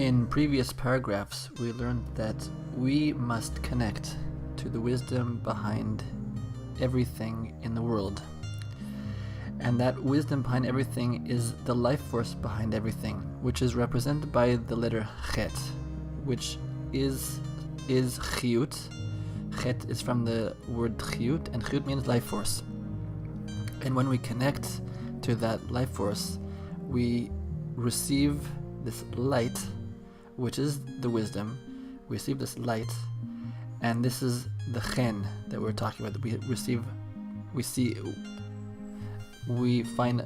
In previous paragraphs, we learned that we must connect to the wisdom behind everything in the world. And that wisdom behind everything is the life force behind everything, which is represented by the letter Chet, which is chiyut. Chet is from the word chiyut, and chiyut means life force. And when we connect to that life force, we receive this light, which is the wisdom. We receive this light, and this is the chen that we're talking about. We find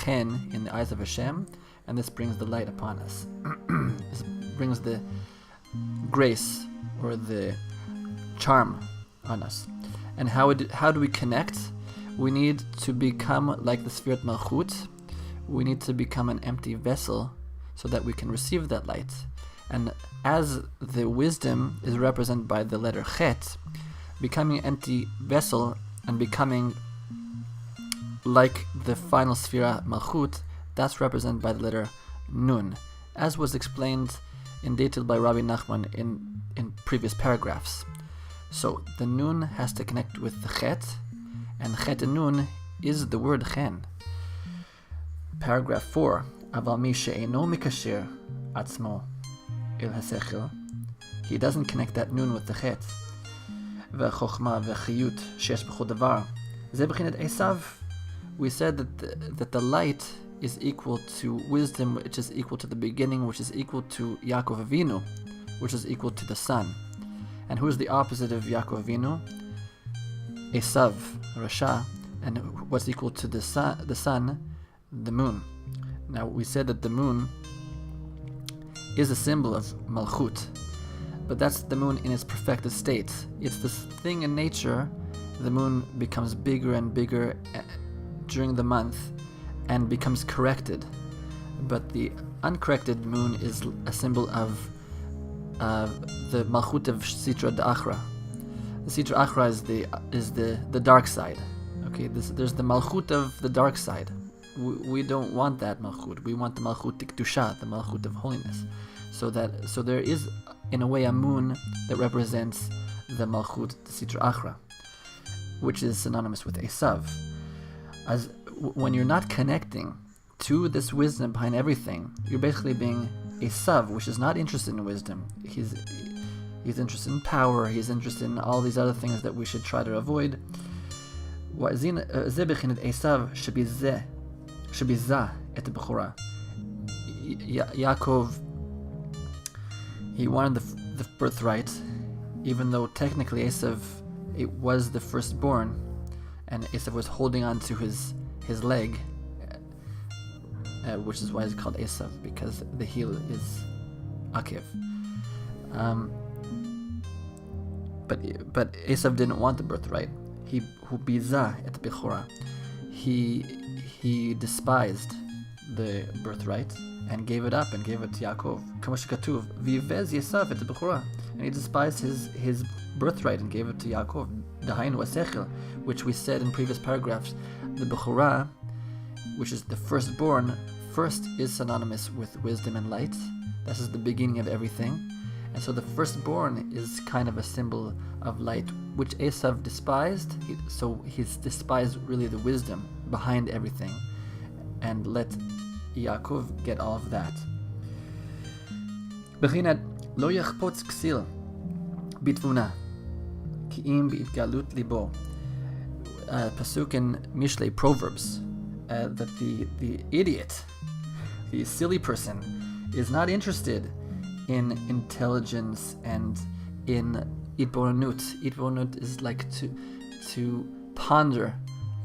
chen in the eyes of Hashem, and this brings the light upon us. This brings the grace or the charm on us. And how do we connect? We need to become like the Sfirat Malchut. We need to become an empty vessel so that we can receive that light. And as the wisdom is represented by the letter Chet, becoming an empty vessel and becoming like the final Sfira Malchut, that's represented by the letter Nun, as was explained in detail by Rabbi Nachman in previous paragraphs. So the Nun has to connect with the Chet, and Chet and Nun is the word Chen. Paragraph 4, Aval mi she'eino mikasher atzmo el hasechel, he doesn't connect that Nun with the Chet. Ve'chochma ve'chiyut she'esh b'chol davar, ze b'chinet Esav. We said that the light is equal to wisdom, which is equal to the beginning, which is equal to Yaakov Avinu, which is equal to the sun. And who is the opposite of Yaakov Avinu? Esav, Rasha. And what's equal to the sun? The moon. Now we said that the moon is a symbol of Malchut, but that's the moon in its perfected state. It's this thing in nature. The moon becomes bigger and bigger during the month and becomes corrected, but the uncorrected moon is a symbol of the Malchut of Sitra D'Achra. The Sitra Achra is the dark side. Okay, there's the Malchut of the dark side. We don't want that Malchut. We want the Malchut Tikdusha, the Malchut of holiness. So there is, in a way, a moon that represents the Malchut, the Sitra Achra, which is synonymous with Esav. As when you're not connecting to this wisdom behind everything, you're basically being Esav, which is not interested in wisdom. He's interested in power. He's interested in all these other things that we should try to avoid. Yaakov, he wanted the birthright, even though technically Esav, it was the firstborn, and Esav was holding on to his leg, which is why it's called Esav, because the heel is Akiv. But Esav didn't want the birthright. He despised the birthright and gave it up and gave it to Yaakov. And he despised his birthright and gave it to Yaakov. Which we said in previous paragraphs, the Bechorah, which is the firstborn, first is synonymous with wisdom and light. This is the beginning of everything. And so the firstborn is kind of a symbol of light, which Esav despised. So he's despised really the wisdom behind everything, and let Yaakov get all of that. Bechinat lo yachpotz ksil bitvuna ki im beitgalut libo. Pasuk in Mishlei Proverbs, that the idiot, the silly person, is not interested in intelligence and in itbonut. Itbonut is like to ponder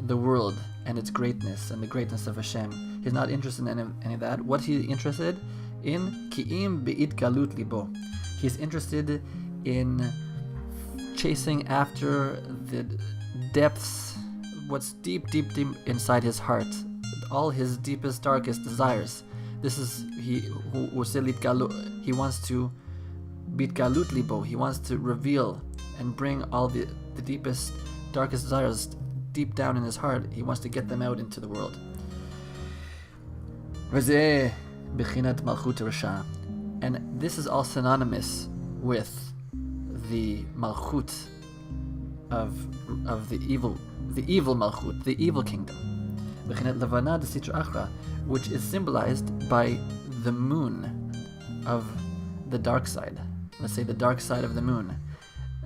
the world and its greatness and the greatness of Hashem. He's not interested in any of that. What he's interested in, ki'im be'itgalut libo. He's interested in chasing after the depths, what's deep inside his heart, all his deepest, darkest desires. This is he wants to bitgalut libo. He wants to reveal and bring all the deepest, darkest desires deep down in his heart. He wants to get them out into the world. And this is all synonymous with the malchut of the evil malchut, the evil kingdom, which is symbolized by the moon of the dark side. Let's say the dark side of the moon.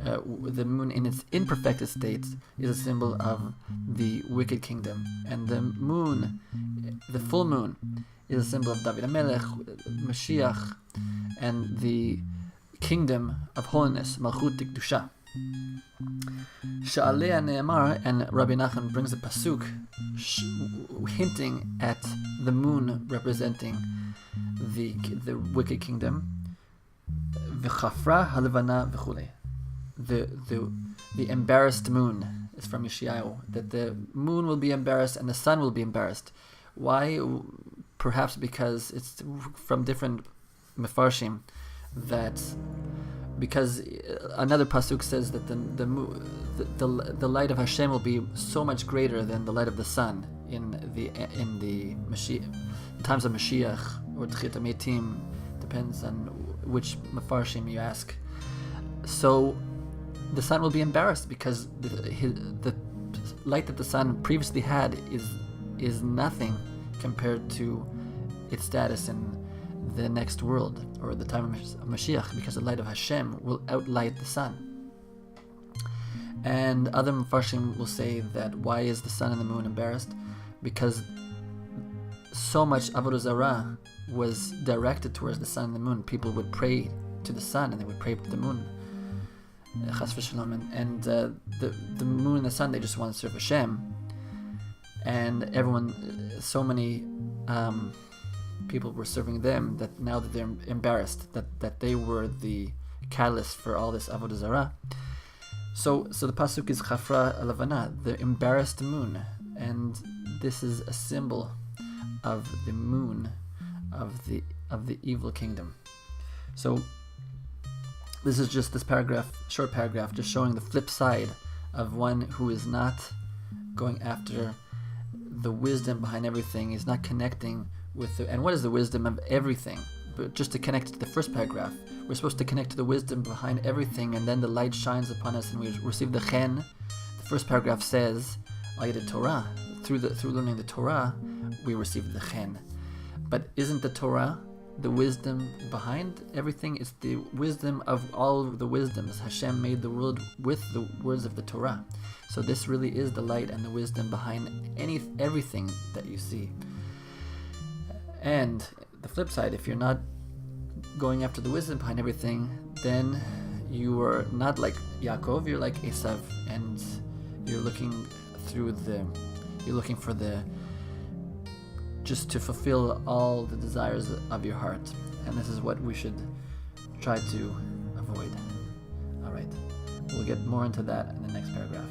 The moon in its imperfected state is a symbol of the wicked kingdom, and the moon, the full moon, is a symbol of David HaMelech, Mashiach, and the kingdom of holiness, Malchut Tikdusha. Sha'alea Ne'emar, and Rabbi Nachman brings a pasuk hinting at the moon representing the wicked kingdom. V'chafra halevana v'chulei. The embarrassed moon is from Yeshayahu, that the moon will be embarrassed and the sun will be embarrassed. Why? Perhaps because it's from different mefarshim, that because another pasuk says that the light of Hashem will be so much greater than the light of the sun in the times of Mashiach or Tchit HaMeitim, depends on which mefarshim you ask. So the sun will be embarrassed because the light that the sun previously had is nothing compared to its status in the next world, or the time of Mashiach, because the light of Hashem will outlight the sun. And other Mefarshim will say that why is the sun and the moon embarrassed? Because so much Avodah Zarah was directed towards the sun and the moon. People would pray to the sun and they would pray to the moon. Chas v'shalom. And the moon and the sun, they just want to serve Hashem. And everyone, so many people were serving them that now that they're embarrassed, that they were the catalyst for all this Avodah Zarah. So the pasuk is Chafra Alavana, the embarrassed moon, and this is a symbol of the moon of the evil kingdom. So this is just this short paragraph, just showing the flip side of one who is not going after the wisdom behind everything, is not connecting with and what is the wisdom of everything? But just to connect to the first paragraph, we're supposed to connect to the wisdom behind everything, and then the light shines upon us and we receive the chen. The first paragraph says, aliya Torah, through learning the Torah, we receive the chen. But isn't the Torah the wisdom behind everything? It's the wisdom of all the wisdoms. Hashem made the world with the words of the Torah. So this really is the light and the wisdom behind everything that you see. And the flip side, if you're not going after the wisdom behind everything, then you are not like Yaakov, you're like Esav, and you're looking for just to fulfill all the desires of your heart. And this is what we should try to avoid. All right, we'll get more into that in the next paragraph.